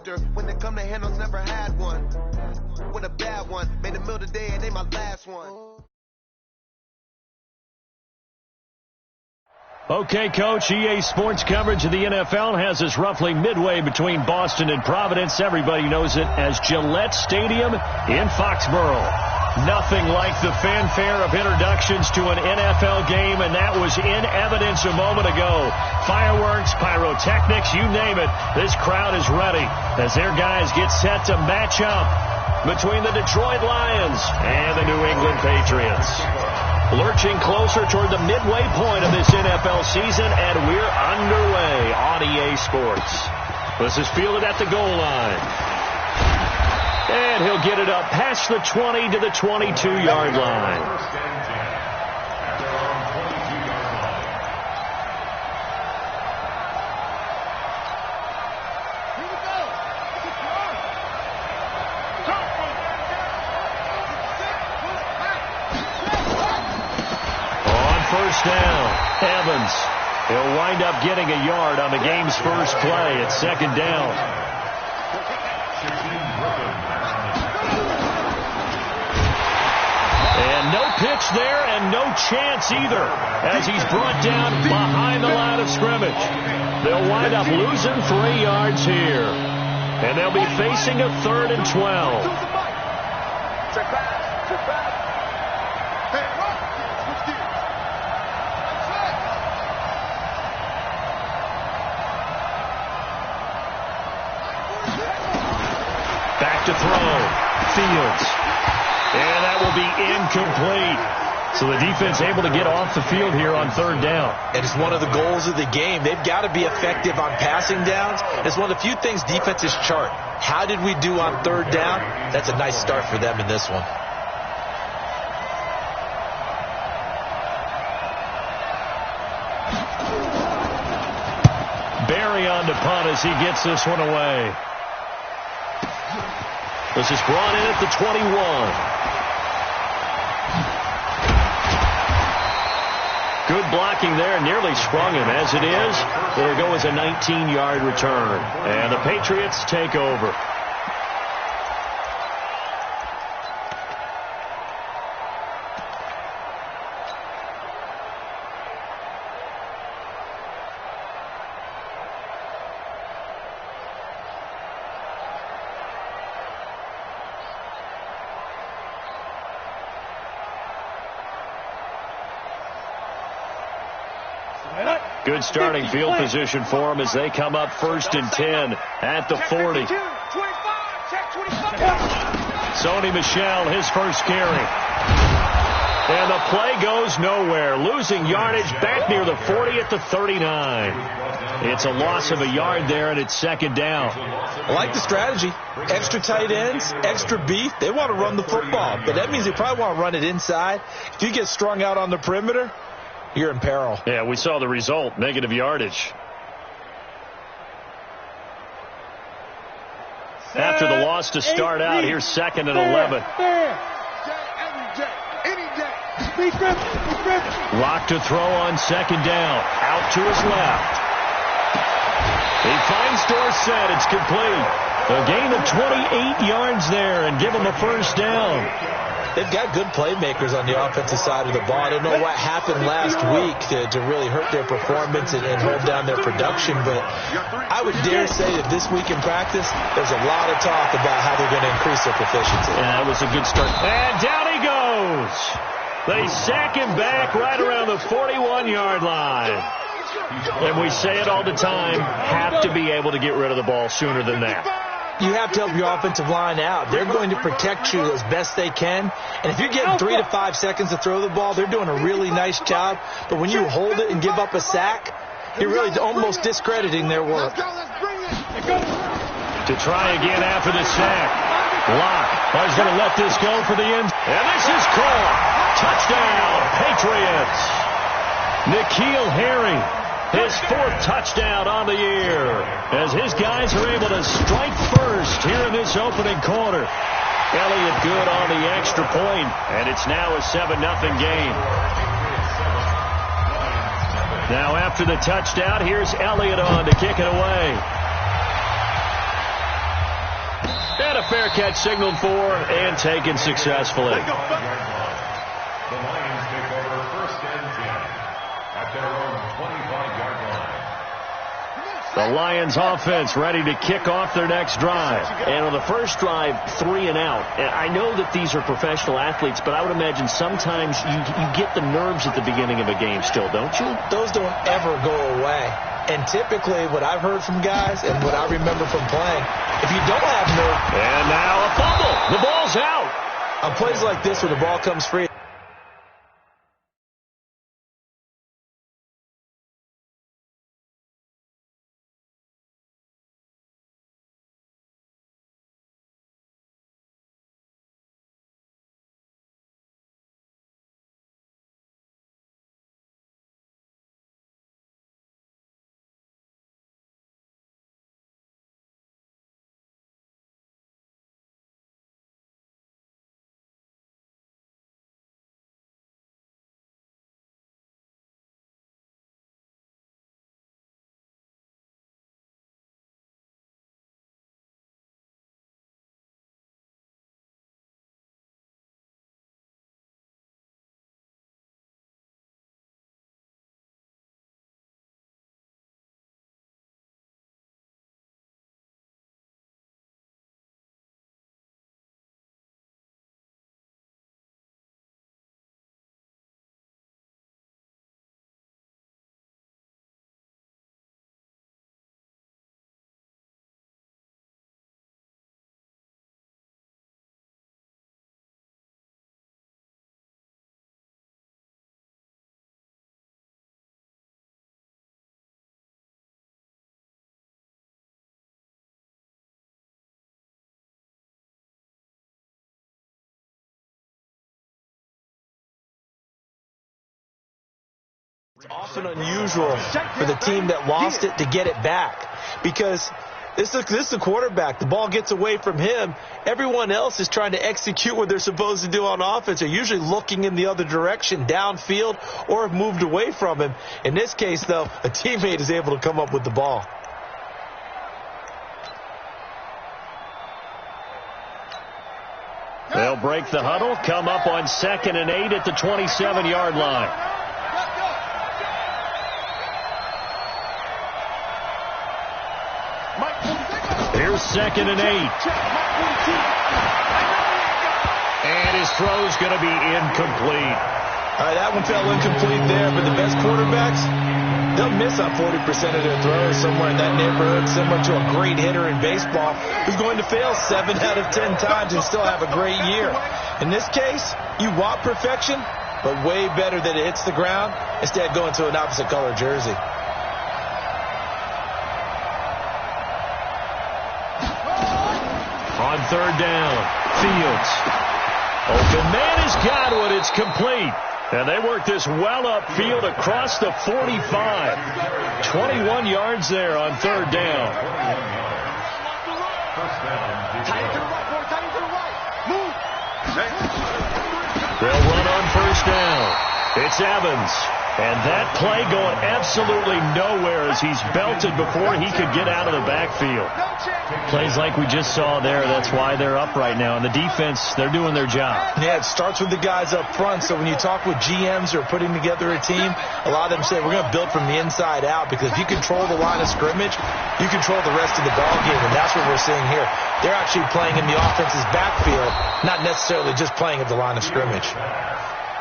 master. When they come to handles, never had one. With a bad one. Made a meal today and they my last one. Okay, Coach, EA Sports coverage of the NFL has us roughly midway between Boston and Providence. Everybody knows it as Gillette Stadium in Foxborough. Nothing like the fanfare of introductions to an NFL game, and that was in evidence a moment ago. Fireworks, pyrotechnics, you name it. This crowd is ready as their guys get set to match up between the Detroit Lions and the New England Patriots. Lurching closer toward the midway point of this NFL season, and we're underway on EA Sports. This is fielded at the goal line. And he'll get it up past the 20 to the 22-yard line. On first down, Evans. He'll wind up getting a yard on the game's first play at second down. And no pitch there and no chance either as he's brought down behind the line of scrimmage. They'll wind up losing 3 yards here. And they'll be facing a 3rd and 12. Back to throw. Fields. And that will be incomplete. So the defense able to get off the field here on 3rd down. And it's one of the goals of the game. They've got to be effective on passing downs. It's one of the few things defenses chart. How did we do on 3rd down? That's a nice start for them in this one. Barry on to punt as he gets this one away. This is brought in at the 21. Good blocking there, nearly sprung him. As it is, it'll go as a 19-yard return. And the Patriots take over. Good starting field position for them as they come up 1st and 10 at the 40. Sony Michel, his first carry. And the play goes nowhere. Losing yardage back near the 40 at the 39. It's a loss of a yard there, and it's 2nd down. I like the strategy. Extra tight ends, extra beef. They want to run the football, but that means they probably want to run it inside. If you get strung out on the perimeter, you're in peril. Yeah, we saw the result, negative yardage. After the loss to start out, here's 2nd and 11. Rock to throw on 2nd down. Out to his left. He finds Dorsett. It's complete. A gain of 28 yards there and give him a 1st down. They've got good playmakers on the offensive side of the ball. I don't know what happened last week to really hurt their performance and hold down their production, but I would dare say that this week in practice, there's a lot of talk about how they're going to increase their proficiency. And that was a good start. And down he goes. They sack him back right around the 41-yard line. And we say it all the time, have to be able to get rid of the ball sooner than that. You have to help your offensive line out. They're going to protect you as best they can. And if you're getting 3 to 5 seconds to throw the ball, they're doing a really nice job. But when you hold it and give up a sack, you're really almost discrediting their work. To try again after the sack. Locke is going to let this go for the end. And this is caught. Touchdown, Patriots. N'Keal Harry. His 4th touchdown on the year as his guys are able to strike first here in this opening quarter. Elliott good on the extra point, and it's now a 7-0 game. Now after the touchdown, here's Elliott on to kick it away. fair catch signaled for and taken successfully. The Lions take over 1st and 10 at their own 25-yard line. The Lions offense ready to kick off their next drive. And on the first drive, 3 and out. And I know that these are professional athletes, but I would imagine sometimes you get the nerves at the beginning of a game still, don't you? Those don't ever go away. And typically what I've heard from guys and what I remember from playing, if you don't have nerve. And now a fumble. The ball's out. On plays like this where the ball comes free. It's often unusual for the team that lost it to get it back because this is the quarterback. The ball gets away from him. Everyone else is trying to execute what they're supposed to do on offense. They're usually looking in the other direction, downfield, or have moved away from him. In this case, though, a teammate is able to come up with the ball. They'll break the huddle, come up on 2nd and 8 at the 27-yard line. Here's 2nd and 8. And his throw's going to be incomplete. All right, that one fell incomplete there, but the best quarterbacks, they'll miss on 40% of their throws somewhere in that neighborhood, similar to a great hitter in baseball who's going to fail 7 out of 10 times and still have a great year. In this case, you want perfection, but way better that it hits the ground instead of going to an opposite color jersey. On 3rd down, Fields. Open man has got one. It's complete. And they work this well upfield across the 45. 21 yards there on 3rd down. They'll run on 1st down. It's Evans. And that play going absolutely nowhere as he's belted before he could get out of the backfield. Plays like we just saw there, that's why they're up right now. And the defense, they're doing their job. Yeah, it starts with the guys up front. So when you talk with GMs who are putting together a team, a lot of them say we're going to build from the inside out because if you control the line of scrimmage, you control the rest of the ball game. And that's what we're seeing here. They're actually playing in the offense's backfield, not necessarily just playing at the line of scrimmage.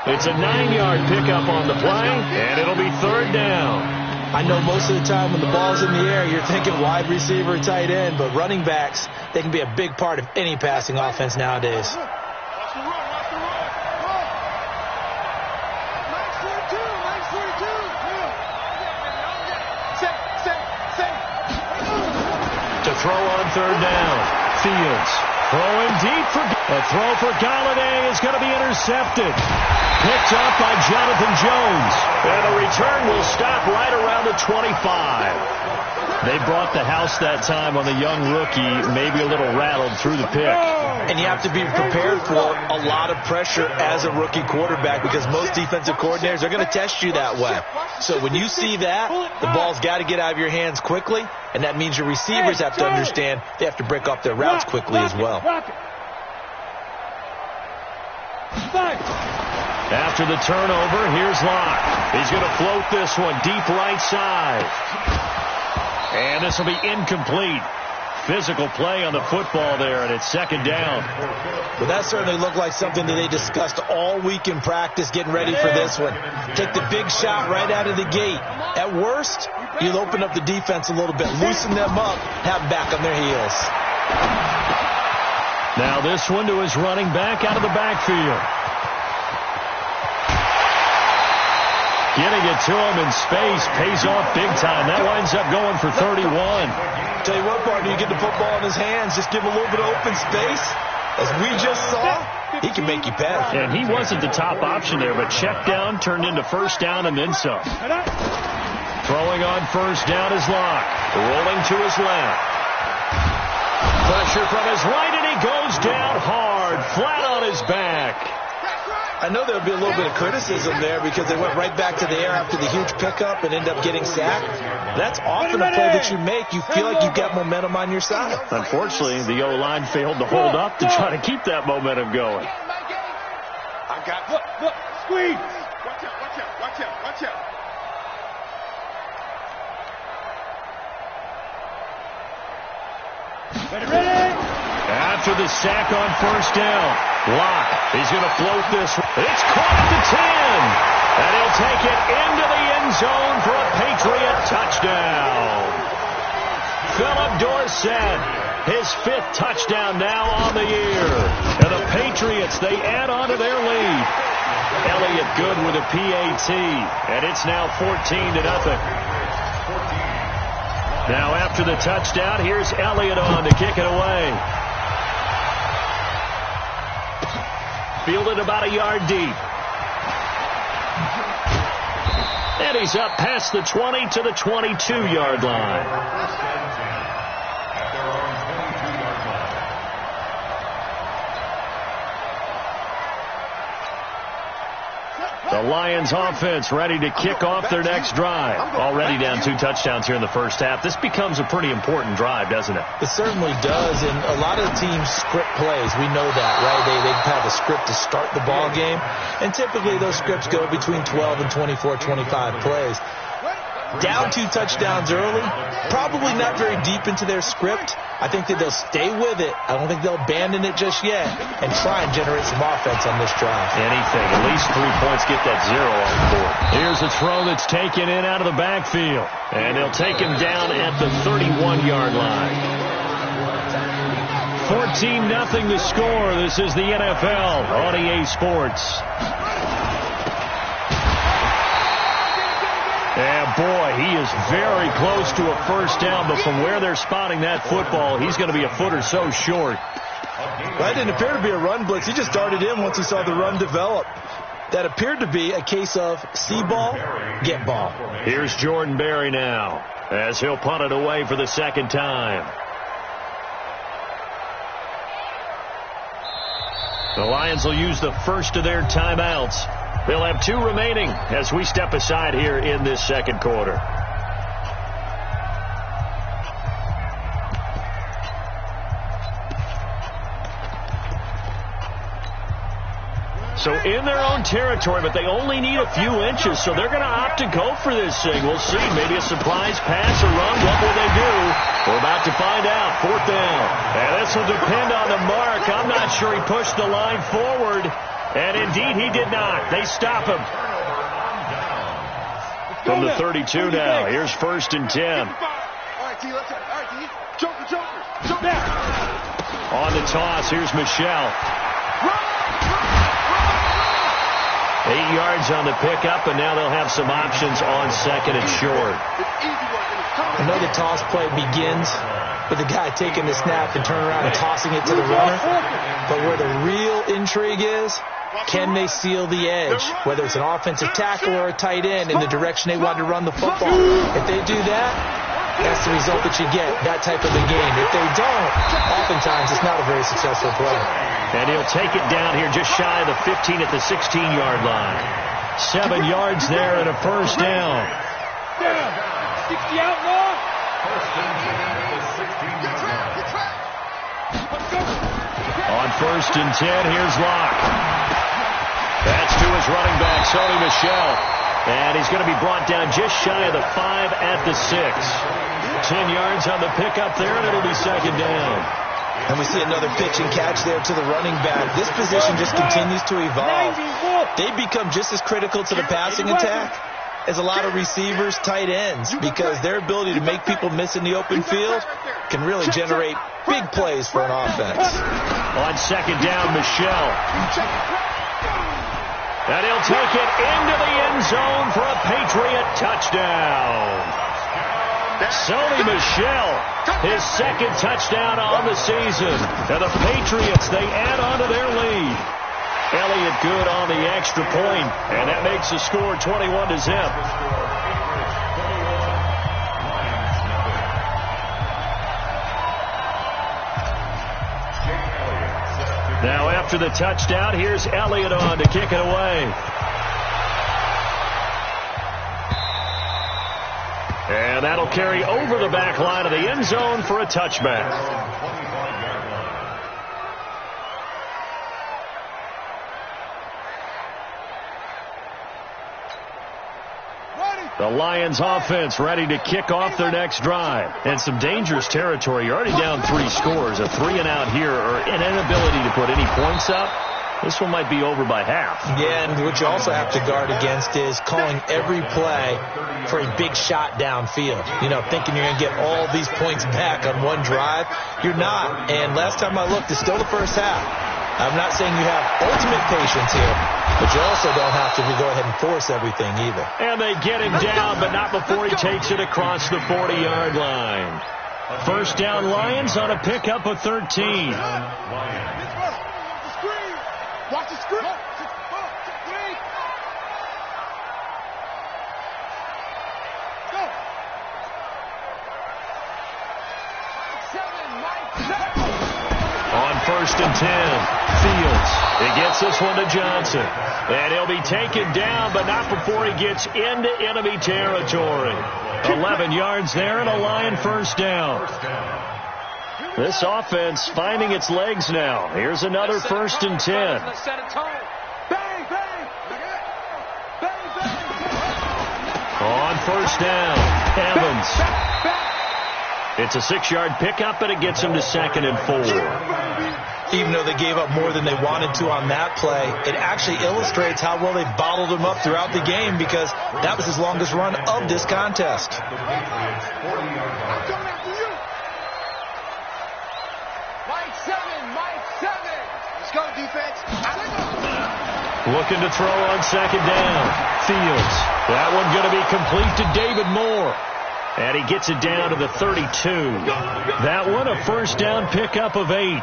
It's a 9-yard pickup on the play, and it'll be 3rd down. I know most of the time when the ball's in the air, you're thinking wide receiver or tight end, but running backs, they can be a big part of any passing offense nowadays. To throw on 3rd down, Fields. Throwing deep for a throw for Galladay is going to be intercepted. Picked up by Jonathan Jones. And a return will stop right around the 25. They brought the house that time on the young rookie, maybe a little rattled through the pick. And you have to be prepared for a lot of pressure as a rookie quarterback because most defensive coordinators are going to test you that way. So when you see that, the ball's got to get out of your hands quickly, and that means your receivers have to understand they have to break off their routes quickly as well. well. After the turnover, here's Locke. He's going to float this one deep right side. And this will be incomplete. Physical play on the football there, and it's second down. But that certainly looked like something that they discussed all week in practice, getting ready for this one. Take the big shot right out of the gate. At worst, you'll open up the defense a little bit, loosen them up, have them back on their heels. Now this one to his running back out of the backfield. Getting it to him in space pays off big time. That winds up going for 31. Tell you what, partner, you get the football in his hands, just give him a little bit of open space. As we just saw, he can make you pay. And he wasn't the top option there, but check down turned into first down and then some. Throwing on first down is Locke. Rolling to his left. Pressure from his right, and he goes down hard, flat on his back. I know there'll be a little bit of criticism there because they went right back to the air after the huge pickup and end up getting sacked. That's often a play that you make. You feel like you've got momentum on your side. Unfortunately, the O-line failed to hold up to try to keep that momentum going. I got look, squeeze. Watch out. Ready. After the sack on first down, Locke, he's going to float this. It's caught at the 10. And he'll take it into the end zone for a Patriot touchdown. Philip Dorsett, his 5th touchdown now on the year. And the Patriots, they add on to their lead. Elliott good with a PAT. And it's now 14-0. Now after the touchdown, here's Elliott on to kick it away. Fielded about a yard deep. And he's up past the 20 to the 22-yard line. The Lions offense ready to kick off their next drive. Already down 2 touchdowns here in the first half. This becomes a pretty important drive, doesn't it? It certainly does, and a lot of teams script plays. We know that, right? They have a script to start the ball game, and typically those scripts go between 12 and 24, 25 plays. Down 2 touchdowns early, probably not very deep into their script. I think that they'll stay with it. I don't think they'll abandon it just yet and try and generate some offense on this drive. Anything. At least 3 points, get that 0 on the board. Here's a throw that's taken in out of the backfield. And they'll take him down at the 31-yard line. 14-0 the score. This is the NFL on EA Sports. And boy, he is very close to a first down, but from where they're spotting that football, he's going to be a foot or so short. That didn't appear to be a run blitz. He just darted in once he saw the run develop. That appeared to be a case of see ball, get ball. Here's Jordan Berry now, as he'll punt it away for the second time. The Lions will use the first of their timeouts. They'll have 2 remaining as we step aside here in this second quarter. So in their own territory, but they only need a few inches, so they're going to opt to go for this thing. We'll see. Maybe a surprise pass or run. What will they do? We're about to find out. 4th down. And this will depend on the mark. I'm not sure he pushed the line forward. And indeed, he did not. They stop him. From the 32 now. Here's 1st and 10. All right, T, let's go. All right, T. Jump back. On the toss, here's Michelle. 8 yards on the pickup, and now they'll have some options on 2nd and short. I know the toss play begins with the guy taking the snap and turning around and tossing it to the runner. But where the real intrigue is, can they seal the edge, whether it's an offensive tackle or a tight end, in the direction they want to run the football? If they do that, that's the result that you get, that type of a game. If they don't, oftentimes it's not a very successful play. And he'll take it down here just shy of the 15 at the 16-yard line. 7 yards there and a first down. 60 out long. First and 10 at the 16-yard line. first and 10. Here's Locke. That's to his running back, Sony Michel. And he's going to be brought down just shy of the 5 at the 6. 10 yards on the pickup there, and it'll be second down. And we see another pitch and catch there to the running back. This position just continues to evolve. They become just as critical to the passing attack as a lot of receivers, tight ends, because their ability to make people miss in the open field can really generate big plays for an offense. On second down, Michel. And he'll take it into the end zone for a Patriot touchdown. Sony Michel, his second touchdown on the season. And the Patriots, they add on to their lead. Elliott good on the extra point, and that makes the score 21-0. Now after the touchdown, here's Elliott on to kick it away. And that'll carry over the back line of the end zone for a touchback. The Lions offense ready to kick off their next drive. And some dangerous territory. You're already down 3 scores. A 3-and-out here, or an inability to put any points up. This one might be over by half. Yeah, and what you also have to guard against is calling every play for a big shot downfield. You know, thinking you're going to get all these points back on one drive. You're not. And last time I looked, it's still the first half. I'm not saying you have ultimate patience here, but you also don't have to go ahead and force everything either. And they get him down, but not before he takes it across the 40-yard line. First down, Lions on a pickup of 13. Watch the screen. On first and 10, Fields. He gets this one to Johnson. And he'll be taken down, but not before he gets into enemy territory. 11 yards there and a Lion first down. This offense finding its legs now. Here's another first and 10. On first down, Evans. It's a 6-yard pickup, and it gets him to second and 4. Even though they gave up more than they wanted to on that play, it actually illustrates how well they bottled him up throughout the game, because that was his longest run of this contest. Let's go, defense. Looking to throw on second down. Fields. That one going to be complete to David Moore. And he gets it down to the 32. That one a first down pickup of 8.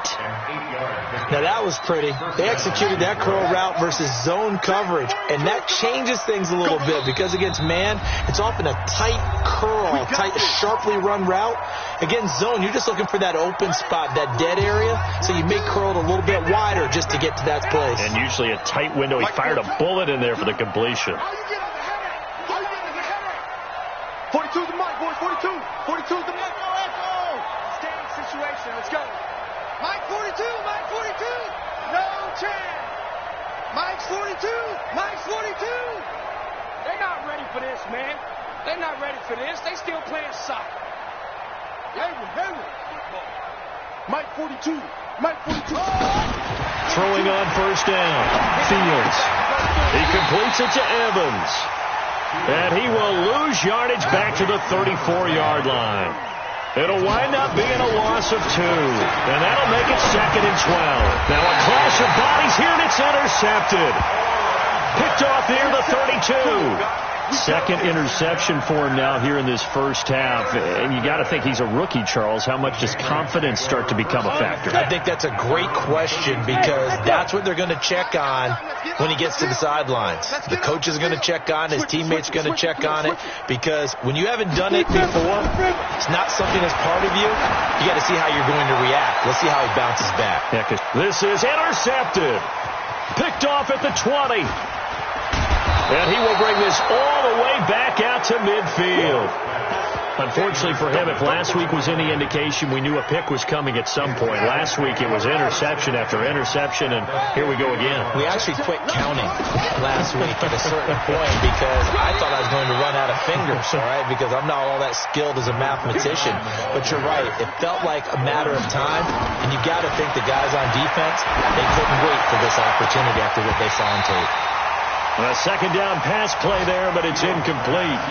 Now that was pretty. They executed that curl route versus zone coverage, and that changes things a little bit, because against man, it's often a tight curl, tight, sharply run route. Against zone, you're just looking for that open spot, that dead area, so you make curl a little bit wider just to get to that place. And usually a tight window. He fired a bullet in there for the completion. 42's the mark, boys. 42's the mark. Staying situation. Let's go. Mike 42. No chance. Mike's 42. They're not ready for this, man. They're not ready for this. They still playing soccer. Henry. Mike 42. Throwing on first down. Fields. He completes it to Evans. And he will lose yardage back to the 34-yard line. It'll wind up being a loss of 2. And that'll make it second and 12. Now a clash of bodies here, and it's intercepted. Picked off near the 32. Second interception for him now here in this first half. And you got to think he's a rookie, Charles. How much does confidence start to become a factor? I think that's a great question, because that's what they're going to check on when he gets to the sidelines. The coach is going to check on, his teammates are going to check on it, because when you haven't done it before, it's not something that's part of you. You got to see how you're going to react. Let's see how he bounces back. Yeah, 'cause this is intercepted. Picked off at the 20. And he will bring this all the way back out to midfield. Unfortunately for him, if last week was any indication, we knew a pick was coming at some point. Last week it was interception after interception, and here we go again. We actually quit counting last week at a certain point because I thought I was going to run out of fingers, all right, because I'm not all that skilled as a mathematician. But you're right. It felt like a matter of time, and you got to think the guys on defense, they couldn't wait for this opportunity after what they saw on tape. A second down pass play there, but it's incomplete.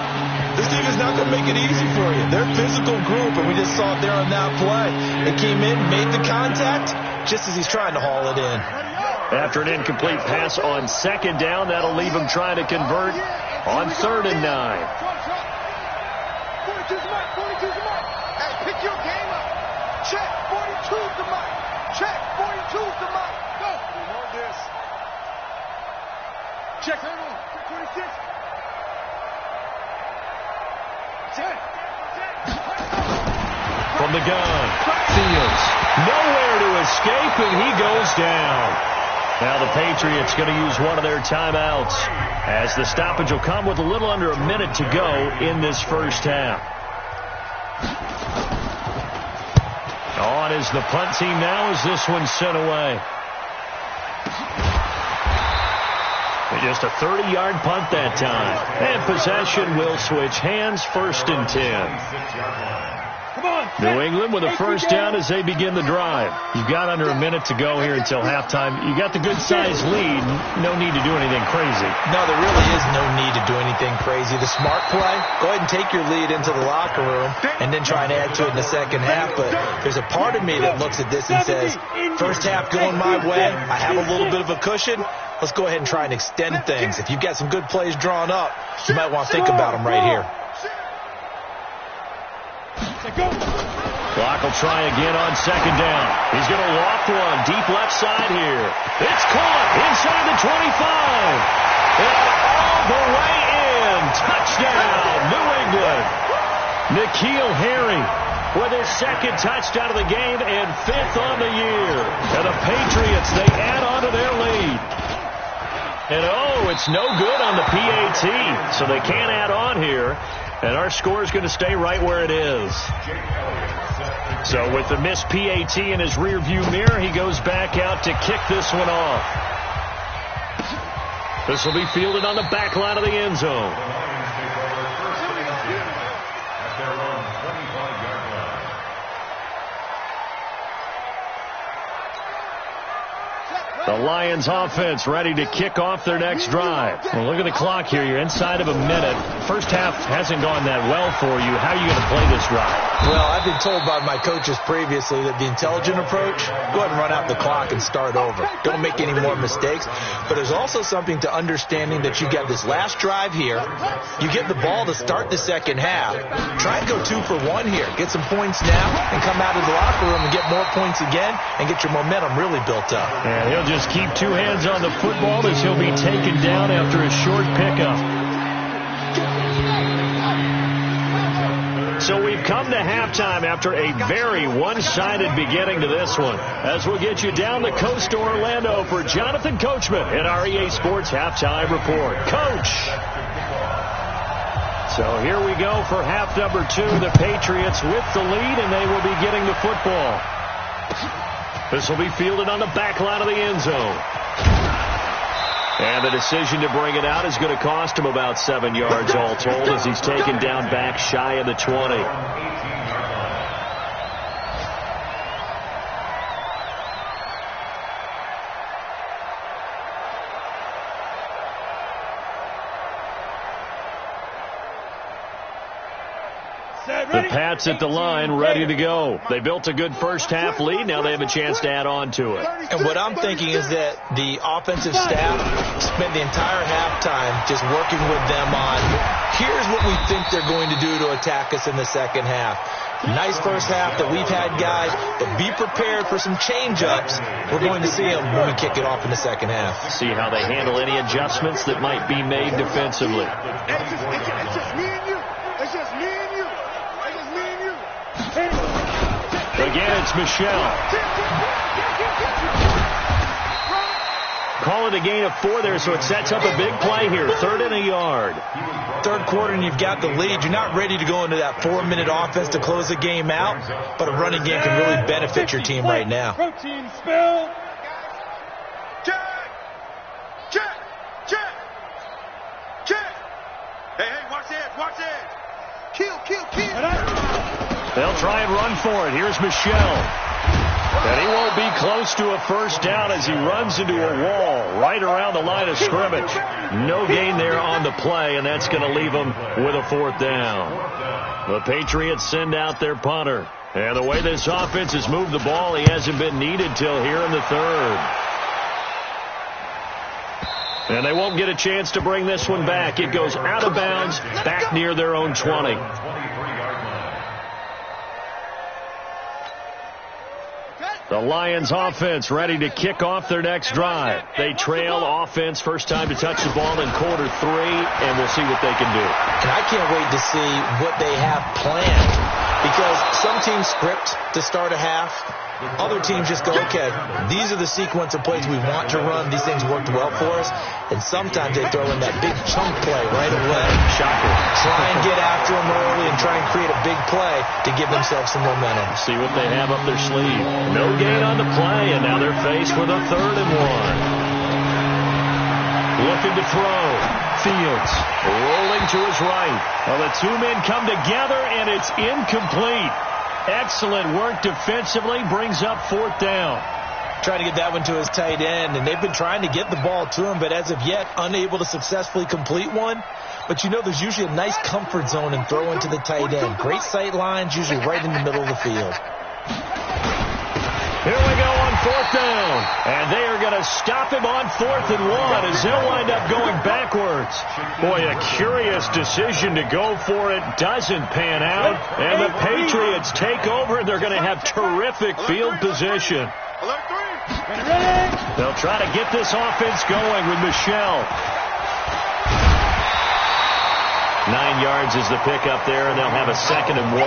This team is not going to make it easy for you. They're a physical group, and we just saw it there on that play. They came in, made the contact, just as he's trying to haul it in. After an incomplete pass on second down, that'll leave him trying to convert on 3rd and 9. 42's the mark, 42's the mark. Hey, pick your game up. Check, 42's the mark. Check, 42's the mark. Go. Hold this. Check, 26. Check. From the gun, Fields. Nowhere to escape, and he goes down. Now the Patriots going to use one of their timeouts as the stoppage will come with a little under a minute to go in this first half. On is the punt team now as this one's sent away. Just a 30-yard punt that time. And possession will switch hands, 1st and 10. New England with a first down as they begin the drive. You've got under a minute to go here until halftime. You got the good-sized lead. No need to do anything crazy. No, there really is no need to do anything crazy. The smart play, go ahead and take your lead into the locker room and then try and add to it in the second half. But there's a part of me that looks at this and says, first half going my way, I have a little bit of a cushion. Let's go ahead and try and extend things. If you've got some good plays drawn up, you might want to think about them right here. Clock will try again on second down. He's going to loft one deep left side here. It's caught inside the 25. And all the way in. Touchdown, New England. N'Keal Harry with his 2nd touchdown of the game and 5th on the year. And the Patriots, they add on to their lead. And it's no good on the PAT, so they can't add on here. And our score is going to stay right where it is. So with the missed PAT in his rearview mirror, he goes back out to kick this one off. This will be fielded on the back line of the end zone. The Lions offense ready to kick off their next drive. Well, look at the clock here. You're inside of a minute. First half hasn't gone that well for you. How are you going to play this drive? Well, I've been told by my coaches previously that the intelligent approach, go ahead and run out the clock and start over. Don't make any more mistakes. But there's also something to understanding that you got this last drive here. You get the ball to start the second half. Try and go 2 for 1 here. Get some points now and come out of the locker room and get more points again and get your momentum really built up. And he'll just keep 2 hands on the football as he'll be taken down after a short pickup. So we've come to halftime after a very one-sided beginning to this one. As we'll get you down the coast to Orlando for Jonathan Coachman in our EA Sports Halftime Report. Coach! So here we go for half number 2. The Patriots with the lead, and they will be getting the football. This will be fielded on the back line of the end zone. And the decision to bring it out is going to cost him about 7 yards all told as he's taken down back shy of the 20. The Pats at the line, ready to go. They built a good first half lead. Now they have a chance to add on to it. And what I'm thinking is that the offensive staff spent the entire halftime just working with them on, here's what we think they're going to do to attack us in the second half. Nice first half that we've had, guys, but be prepared for some change-ups. We're going to see them when we kick it off in the second half. See how they handle any adjustments that might be made defensively. It's just me and you. It's just me and you. It's just me and you. Again, it's Michelle. Call it a gain of 4 there, so it sets up a big play here. 3rd and a yard. Third quarter and you've got the lead. You're not ready to go into that 4-minute offense to close the game out, but a running game can really benefit your team right now. Protein spill. Check. Hey, watch it. Kill. They'll try and run for it. Here's Michelle. And he won't be close to a first down as he runs into a wall right around the line of scrimmage. No gain there on the play, and that's going to leave him with a 4th down. The Patriots send out their punter. And the way this offense has moved the ball, he hasn't been needed till here in the 3rd. And they won't get a chance to bring this one back. It goes out of bounds, back near their own 20. The Lions offense ready to kick off their next drive. They trail offense, first time to touch the ball in quarter 3, and we'll see what they can do. And I can't wait to see what they have planned, because some teams script to start a half. Other teams just go, okay, these are the sequence of plays we want to run. These things worked well for us. And sometimes they throw in that big chunk play right away. Shocker. Try and get after them early and try and create a big play to give themselves some momentum. See what they have up their sleeve. No gain on the play, and now they're faced with a 3rd and 1. Looking to throw. Fields rolling to his right. Well, the 2 men come together, and it's incomplete. Excellent work defensively, brings up 4th down. Trying to get that one to his tight end, and they've been trying to get the ball to him, but as of yet, unable to successfully complete one. But you know, there's usually a nice comfort zone in throwing to the tight end. Great sight lines, usually right in the middle of the field. Here we go on 4th down, and they are going to stop him on 4th and 1 as they'll wind up going backwards. Boy, a curious decision to go for it. Doesn't pan out, and the Patriots take over, and they're going to have terrific field position. They'll try to get this offense going with Michelle. 9 yards is the pickup there, and they'll have a 2nd and 1.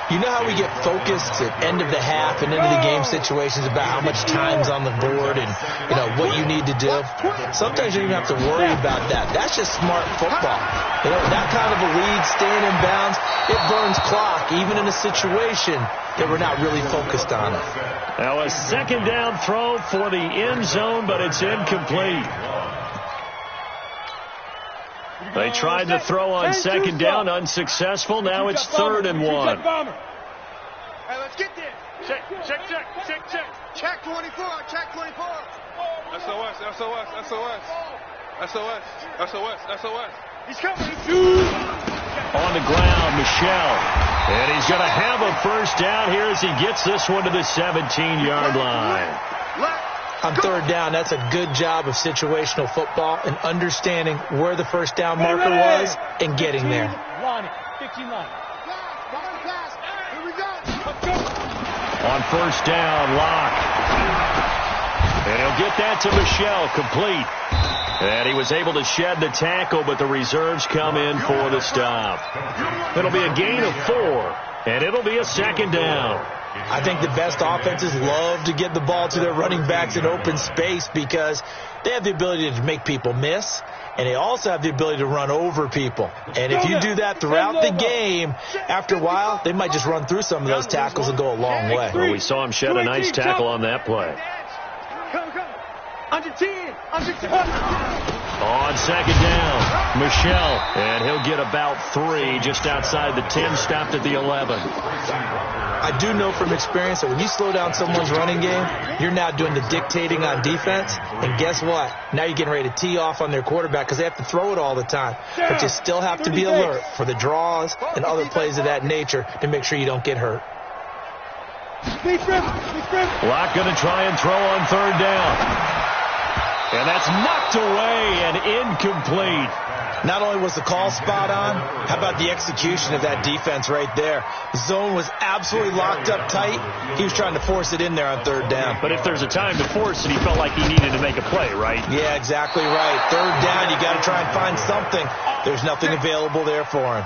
You know how we get focused at end of the half and into the game situations about how much time's on the board and, you know, what you need to do? Sometimes you don't even have to worry about that. That's just smart football. You know, that kind of a lead, staying in bounds, it burns clock, even in a situation that we're not really focused on it. Now a 2nd down throw for the end zone, but it's incomplete. They tried to throw on 2nd down, unsuccessful. Now it's 3rd and 1. Hey, let's get this. Check. Check 24. Check 24. SOS. He's coming. On the ground, Michelle. And he's going to have a first down here as he gets this one to the 17-yard line. On 3rd down, that's a good job of situational football and understanding where the first down marker was and getting there. 15 line. On 1st down, Locke. And he'll get that to Michelle, complete. And he was able to shed the tackle, but the reserves come in for the stop. It'll be a gain of 4, and it'll be a 2nd down. I think the best offenses love to get the ball to their running backs in open space because they have the ability to make people miss, and they also have the ability to run over people. And if you do that throughout the game, after a while, they might just run through some of those tackles and go a long way. Well, we saw him shed a nice tackle on that play. Come. Under 10. On 2nd down, Michelle, and he'll get about 3 just outside the 10, stopped at the 11. I do know from experience that when you slow down someone's running game, you're now doing the dictating on defense, and guess what? Now you're getting ready to tee off on their quarterback because they have to throw it all the time. But you still have to be alert for the draws and other plays of that nature to make sure you don't get hurt. Locke going to try and throw on 3rd down. And that's knocked away and incomplete. Not only was the call spot on, how about the execution of that defense right there? The zone was absolutely locked up tight. He was trying to force it in there on 3rd down. But if there's a time to force it, he felt like he needed to make a play, right? Yeah, exactly right. 3rd down, you got to try and find something. There's nothing available there for him.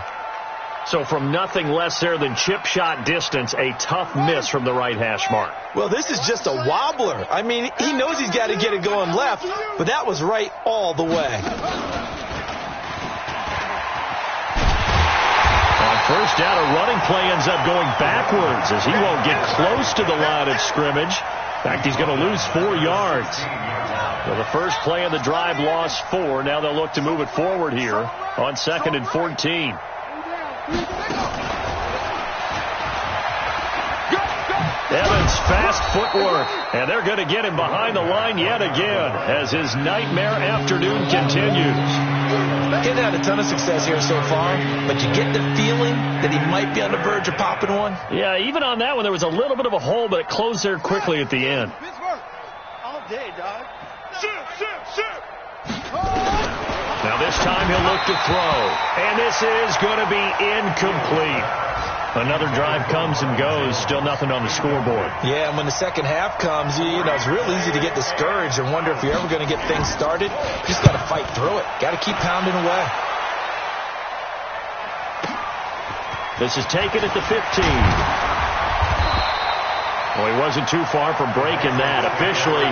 So from nothing less there than chip shot distance, a tough miss from the right hash mark. Well, this is just a wobbler. I mean, he knows he's got to get it going left, but that was right all the way. On first down, a running play ends up going backwards as he won't get close to the line of scrimmage. In fact, he's going to lose 4 yards. So the first play of the drive lost 4. Now they'll look to move it forward here on 2nd and 14. Evans, fast footwork, and they're going to get him behind the line yet again as his nightmare afternoon continues. He's had a ton of success here so far, but you get the feeling that he might be on the verge of popping one. Yeah, even on that one, there was a little bit of a hole, but it closed there quickly at the end. All day, dog. Shoot. Now this time he'll look to throw, and this is going to be incomplete. Another drive comes and goes, still nothing on the scoreboard. Yeah, and when the second half comes, you know, it's real easy to get discouraged and wonder if you're ever going to get things started. You just got to fight through it. Got to keep pounding away. This is taken at the 15. Well, he wasn't too far from breaking that. Officially,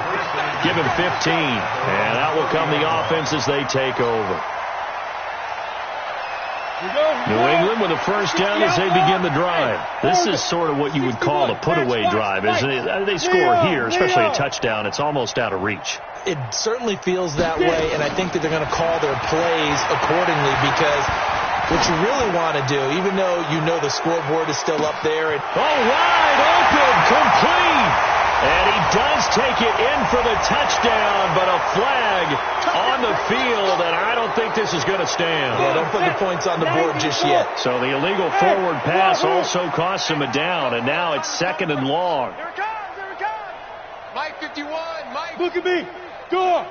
give him 15. And out will come the offense as they take over. New England with a first down as they begin the drive. This is sort of what you would call a put-away drive, isn't it? They score here, especially a touchdown. It's almost out of reach. It certainly feels that way, and I think that they're going to call their plays accordingly because what you really want to do, even though you know the scoreboard is still up there. Wide open, complete. And he does take it in for the touchdown, but a flag on the field, and I don't think this is going to stand. Yeah, don't put the points on the board just yet. So the illegal forward pass also costs him a down, and now it's 2nd and long. Here it comes. Mike 51, Mike. Look at me. Go.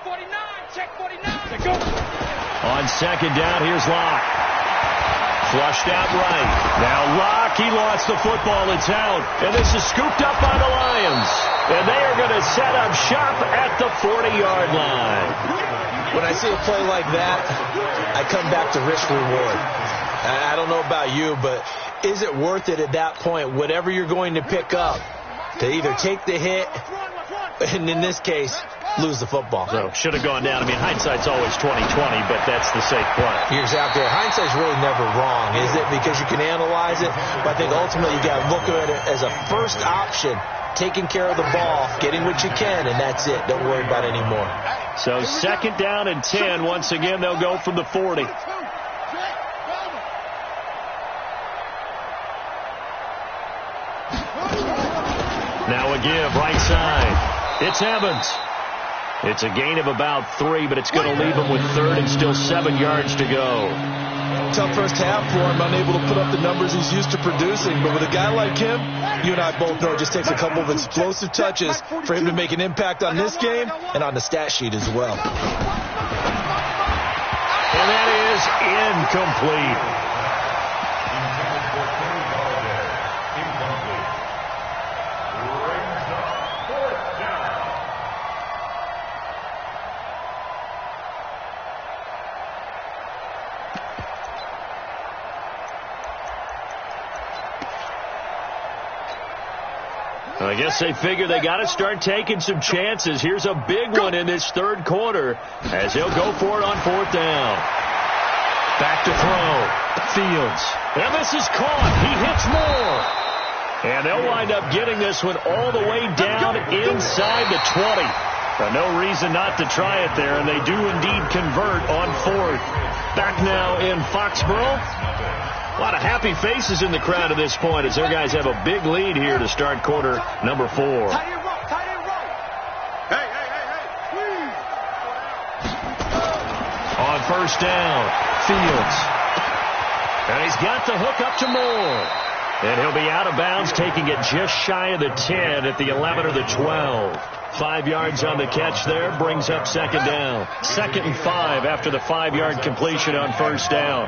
49, check 49. Go. On 2nd down, here's Locke. Flushed out right. Now Locke, he lost the football. It's out. And this is scooped up by the Lions. And they are going to set up shop at the 40-yard line. When I see a play like that, I come back to risk reward. I don't know about you, but is it worth it at that point, whatever you're going to pick up, to either take the hit, and in this case, lose the football? So should have gone down. I mean, hindsight's always 20/20, but that's the safe play. You're exactly right. Hindsight's really never wrong, is it? Because you can analyze it, but I think ultimately you got to look at it as a first option, taking care of the ball, getting what you can, and that's it. Don't worry about it anymore. So 2nd down and 10. Once again, they'll go from the 40. Now a give, right side. It's Evans. It's a gain of about 3, but it's going to leave him with 3rd and still 7 yards to go. Tough first half for him, unable to put up the numbers he's used to producing. But with a guy like him, you and I both know it just takes a couple of explosive touches for him to make an impact on this game and on the stat sheet as well. And that is incomplete. I guess they figure they got to start taking some chances. Here's a big one in this 3rd quarter as he'll go for it on 4th down. Back to throw. Fields. And this is caught. He hits more. And they'll wind up getting this one all the way down inside the 20. But no reason not to try it there, and they do indeed convert on 4th. Back now in Foxborough. A lot of happy faces in the crowd at this point as their guys have a big lead here to start quarter number 4. Hey. On first down, Fields. And he's got the hook up to Moore. And he'll be out of bounds, taking it just shy of the 10 at the 11 or the 12. 5 yards on the catch there, brings up 2nd down. 2nd and 5 after the 5-yard completion on first down.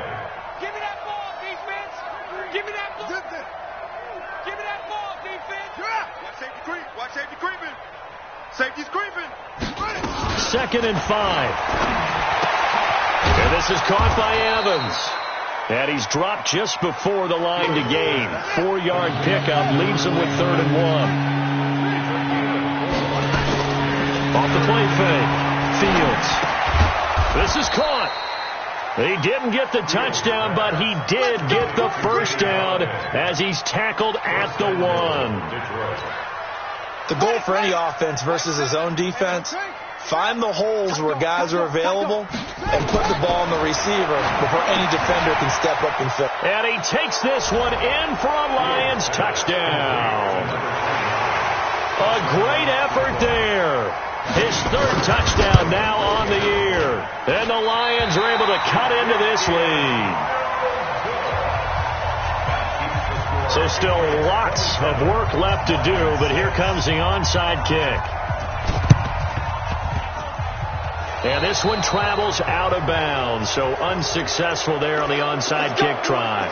Safety's creeping. 2nd and 5. And this is caught by Evans. And he's dropped just before the line to gain. 4-yard pickup leaves him with 3rd and 1. Off the play fake. Fields. This is caught. He didn't get the touchdown, but he did get the first down as he's tackled at the 1. The goal for any offense versus his own defense, find the holes where guys are available and put the ball on the receiver before any defender can step up and fill. And he takes this one in for a Lions touchdown. A great effort there. His 3rd touchdown now on the year. And the Lions are able to cut into this lead. So still lots of work left to do, but here comes the onside kick. And this one travels out of bounds, so unsuccessful there on the onside kick try.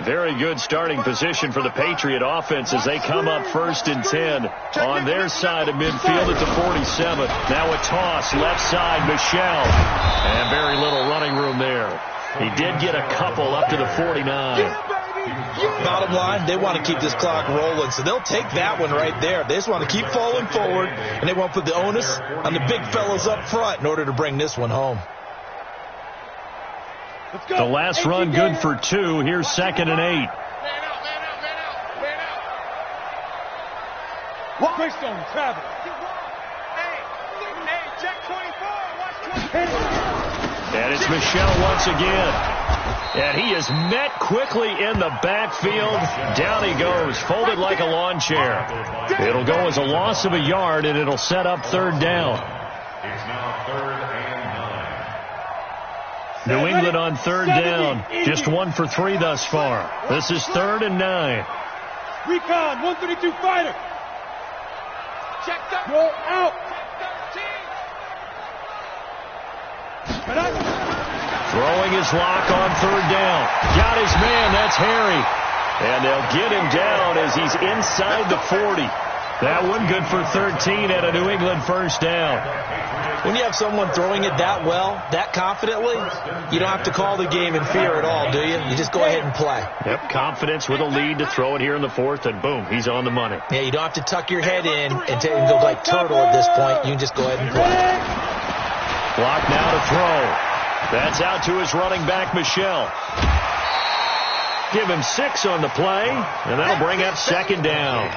Very good starting position for the Patriot offense as they come up 1st and 10 on their side of midfield at the 47. Now a toss left side, Michel. And very little running room there. He did get a couple up to the 49. Bottom line, they want to keep this clock rolling, so they'll take that one right there. They just want to keep falling forward, and they want to put the onus on the big fellas up front in order to bring this one home. The last run good for 2. Here's 2nd and 8. Man out. Greystone, travel. Hey, check 24. Watch 24. And it's Michel once again. And he is met quickly in the backfield. Down he goes, folded like a lawn chair. It'll go as a loss of a yard, and it'll set up 3rd down. It's now 3rd and 9. New England on 3rd down. Just 1 for 3 thus far. This is 3rd and 9. Recon, 132 fighter. Check that. Go out. Throwing his lock on 3rd down. Got his man. That's Harry. And they'll get him down as he's inside the 40. That one good for 13 at a New England 1st down. When you have someone throwing it that well, that confidently, you don't have to call the game in fear at all, do you? You just go ahead and play. Yep, confidence with a lead to throw it here in the 4th, and boom, he's on the money. Yeah, you don't have to tuck your head in and go like turtle at this point. You can just go ahead and play. Clock now to throw. That's out to his running back, Michel. Give him 6 on the play, and that'll bring up 2nd down.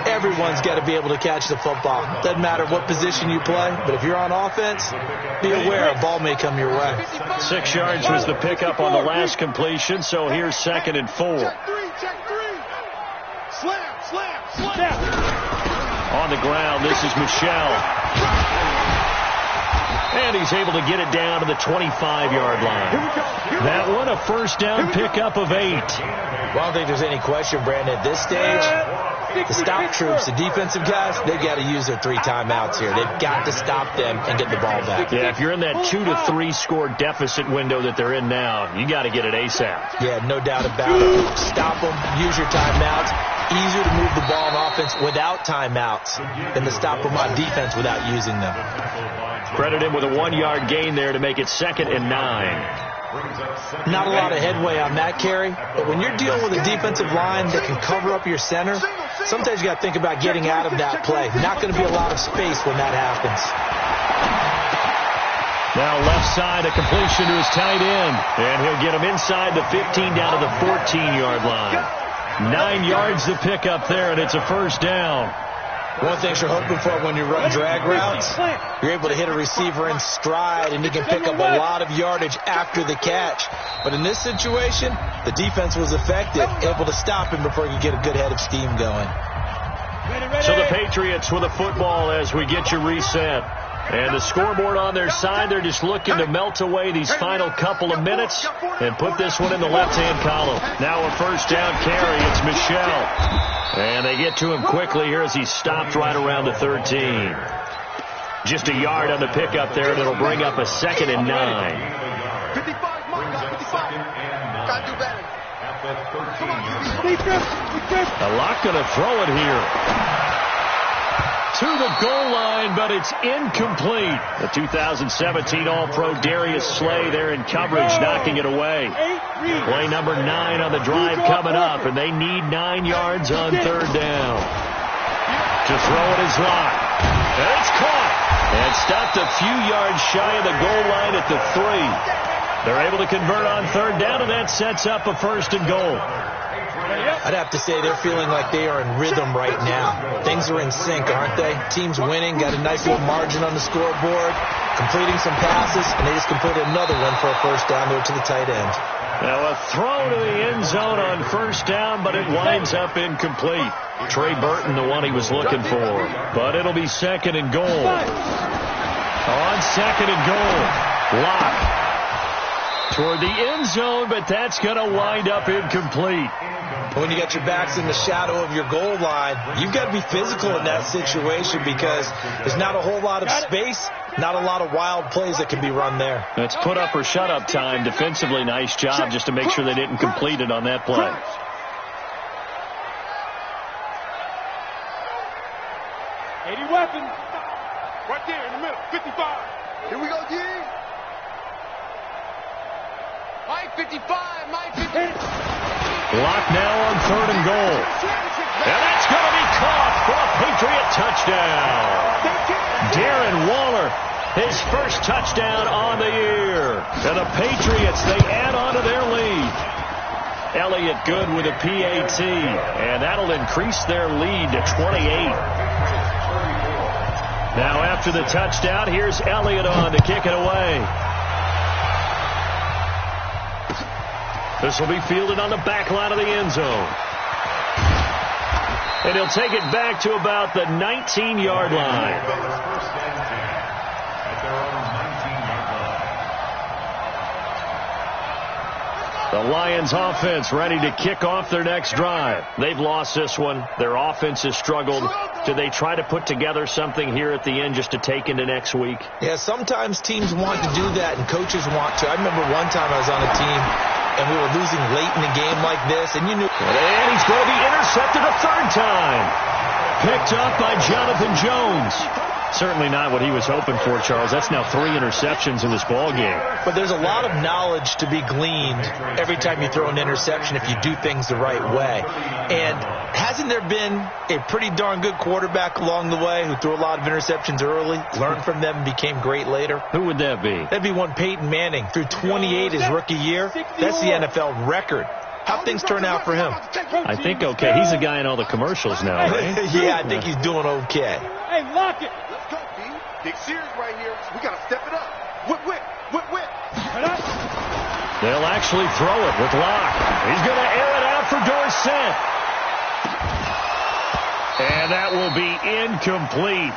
Everyone's got to be able to catch the football. Doesn't matter what position you play, but if you're on offense, be aware a ball may come your way. 6 yards was the pickup on the last completion, so here's 2nd and 4. Check 3. Slam. On the ground, this is Michel. And he's able to get it down to the 25-yard line. That one, a 1st down pickup of 8. Well, I don't think there's any question, Brandon, at this stage, the stop troops, the defensive guys, they've got to use their 3 timeouts here. They've got to stop them and get the ball back. Yeah, if you're in that 2 to 3 score deficit window that they're in now, you got to get it ASAP. Yeah, no doubt about it. Stop them, use your timeouts. Easier to move the ball on offense without timeouts than to stop them on defense without using them. Credit him with a 1-yard gain there to make it 2nd and 9. Not a lot of headway on that carry, but when you're dealing with a defensive line that can cover up your center, sometimes you got to think about getting out of that play. Not going to be a lot of space when that happens. Now left side, a completion to his tight end, and he'll get him inside the 15 down to the 14-yard line. 9 yards to pick up there, and it's a 1st down. One thing you're hoping for when you run drag routes, you're able to hit a receiver in stride, and you can pick up a lot of yardage after the catch. But in this situation, the defense was effective, able to stop him before he could get a good head of steam going. So the Patriots with a football as we get you reset. And the scoreboard on their side, they're just looking to melt away these final couple of minutes and put this one in the left-hand column. Now a 1st down carry. It's Michel. And they get to him quickly here as he's stopped right around the 13. Just a yard on the pickup there, and it'll bring up a 2nd and 9. 55, Gotta do better. A lot going to throw it here. to the goal line, but it's incomplete. The 2017 All-Pro Darius Slay there in coverage, knocking it away. Play number 9 on the drive coming up, and they need 9 yards on third down. To throw it is Locke. And it's caught. And stopped a few yards shy of the goal line at the 3. They're able to convert on third down, and that sets up a 1st and goal. I'd have to say they're feeling like they are in rhythm right now. Things are in sync, aren't they? Team's winning, got a nice little margin on the scoreboard, completing some passes, and they just completed another one for a 1st down there to the tight end. Now a throw to the end zone on 1st down, but it winds up incomplete. Trey Burton, the one he was looking for. But it'll be 2nd and goal. On 2nd and goal, Locke toward the end zone, but that's going to wind up incomplete. When you got your backs in the shadow of your goal line, you've got to be physical in that situation because there's not a whole lot of space, not a lot of wild plays that can be run there. It's put up or shut up time. Defensively, nice job just to make sure they didn't complete it on that play. Weapons. Right there in the middle. 55. Here we go, D. Mike 55. Mike 50. Locke now on 3rd and goal. And that's going to be caught for a Patriot touchdown. Darren Waller, his 1st touchdown on the year. And the Patriots, they add on to their lead. Elliott good with a PAT. And that'll increase their lead to 28. Now after the touchdown, here's Elliott on to kick it away. This will be fielded on the back line of the end zone. And he'll take it back to about the 19-yard line. The Lions offense ready to kick off their next drive. They've lost this one. Their offense has struggled. Do they try to put together something here at the end just to take into next week? Yeah, sometimes teams want to do that and coaches want to. I remember one time I was on a team and we were losing late in a game like this, and you knew. And he's going to be intercepted a 3rd time. Picked up by Jonathan Jones. Certainly not what he was hoping for, Charles. That's now 3 interceptions in this ball game. But there's a lot of knowledge to be gleaned every time you throw an interception if you do things the right way. And hasn't there been a pretty darn good quarterback along the way who threw a lot of interceptions early, learned from them, and became great later? Who would that be? That'd be one Peyton Manning. Threw 28 his rookie year. That's the NFL record. How'd things turn out for him? I think okay. He's a guy in all the commercials now, right? Yeah, I think he's doing okay. Hey, lock it. Let's go, D. Big series right here. We got to step it up. Whip, whip, whip, whip. They'll actually throw it with Locke. He's going to air it out for Dorsett. And that will be incomplete.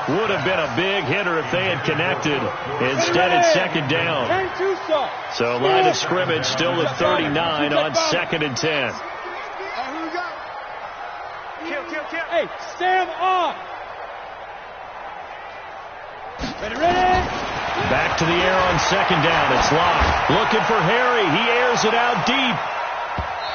Would have been a big hitter if they had connected. Instead, it's 2nd down. So line of scrimmage still at 39 on 2nd and 10. Hey, stand off. Ready. Back to the air on 2nd down. It's Locke. Looking for Harry. He airs it out deep.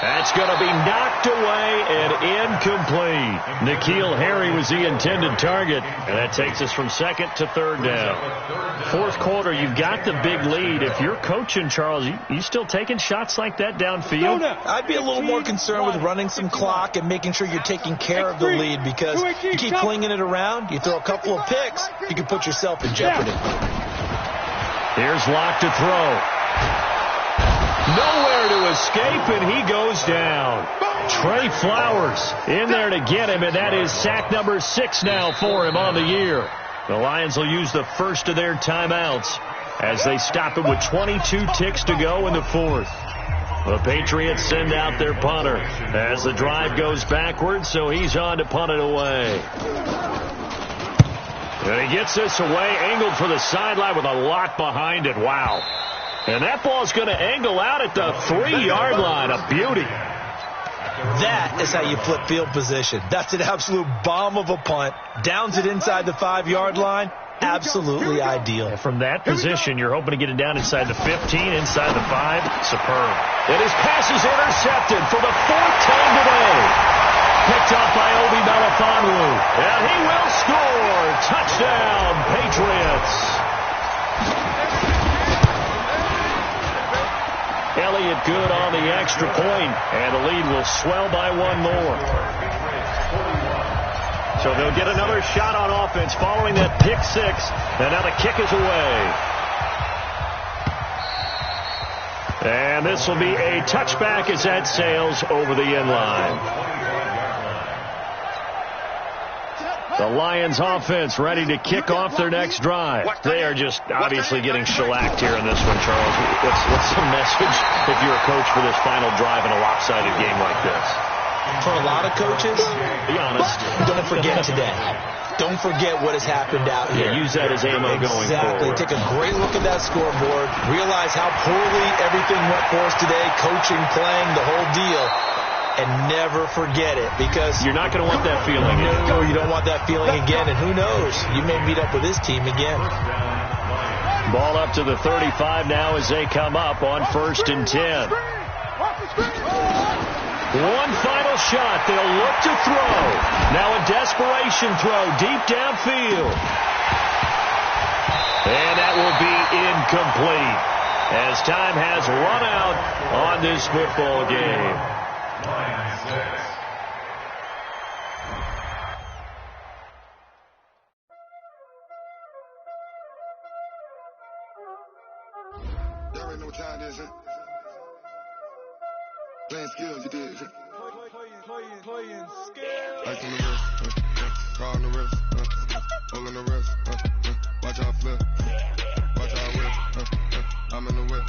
That's going to be knocked away and incomplete. N'Keal Harry was the intended target. And that takes us from 2nd to 3rd down. 4th quarter, you've got the big lead. If you're coaching, Charles, you still taking shots like that downfield? I'd be a little more concerned with running some clock and making sure you're taking care of the lead, because you keep flinging it around, you throw a couple of picks, you can put yourself in jeopardy. Here's Locke to throw. Nowhere to escape, and he goes down. Trey Flowers in there to get him, and that is sack number 6 now for him on the year. The Lions will use the first of their timeouts as they stop it with 22 ticks to go in the 4th. The Patriots send out their punter as the drive goes backwards, so he's on to punt it away. And he gets this away, angled for the sideline with a lot behind it. Wow. And that ball's going to angle out at the 3-yard line. A beauty. That is how you flip field position. That's an absolute bomb of a punt. Downs it inside the 5-yard line. Absolutely ideal. And from that position, you're hoping to get it down inside the 15, inside the 5. Superb. And his pass is intercepted for the 4th time today. Picked up by Obi Melifonwu. And he will score. Touchdown, Patriots. Elliott good on the extra point, and the lead will swell by one more. So they'll get another shot on offense following that pick six, and now the kick is away. And this will be a touchback as that sails over the end line. The Lions offense ready to kick off their next drive. They are just obviously getting shellacked here in this one, Charles. What's the message if you're a coach for this final drive in a lopsided game like this? For a lot of coaches, be honest, don't forget today. Don't forget what has happened out here. Yeah, use that as ammo going forward. Exactly. Take a great look at that scoreboard. Realize how poorly everything went for us today. Coaching, playing, the whole deal. And never forget it, because you're not going to want that feeling again. No, you don't want that feeling again, and who knows, you may meet up with this team again. Ball up to the 35 now as they come up on 1st and 10. One final shot. They'll look to throw. Now a desperation throw deep downfield. And that will be incomplete as time has run out on this football game. Y'all already know what time it is, huh? Playing skills, you did. Playing skills. Ice on the wrist, car on the wrist, hole in the wrist, watch out flip, watch out whip, I'm in the whip,